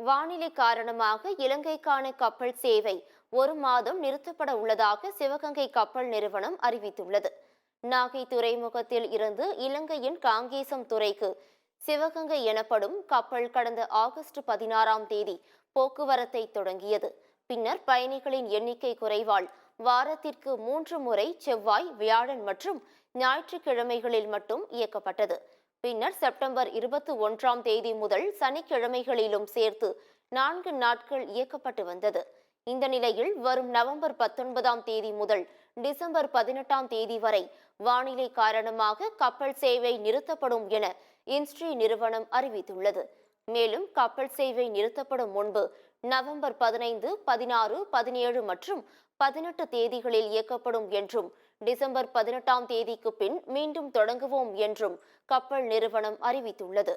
வானிலை காரணமாக இலங்கைக்கான கப்பல் சேவை ஒரு மாதம் நிறுத்தப்பட உள்ளதாக சிவகங்கை கப்பல் நிறுவனம் அறிவித்துள்ளது. நாகை துறைமுகத்தில் இருந்து இலங்கையின் காங்கேசம் துறைக்கு சிவகங்கை எனப்படும் கப்பல் கடந்த ஆகஸ்ட் 16ஆம் தேதி போக்குவரத்தை தொடங்கியது. பின்னர் பயணிகளின் எண்ணிக்கை குறைவால் வாரத்திற்கு 3 முறை செவ்வாய், வியாழன் மற்றும் ஞாயிற்றுக்கிழமைகளில் மட்டும் இயக்கப்பட்டது. பின்னர் செப்டம்பர் 21ஆம் தேதி முதல் சனிக்கிழமைகளிலும் சேர்த்து 4 நாட்கள் இயக்கப்பட்டு வந்தது. இந்த நிலையில் வரும் நவம்பர் 19ஆம் தேதி முதல் டிசம்பர் 18ஆம் தேதி வரை வானிலை காரணமாக கப்பல் சேவை நிறுத்தப்படும் என இன்ஸ்ட்ரி நிறுவனம் அறிவித்துள்ளது. மேலும் கப்பல் சேவை நிறுத்தப்படும் முன்பு நவம்பர் 15, 16, 17 மற்றும் 18 தேதிகளில் இயக்கப்படும் என்றும் டிசம்பர் 18ஆம் தேதிக்கு பின் மீண்டும் தொடங்குவோம் என்றும் கப்பல் நிறுவனம் அறிவித்துள்ளது.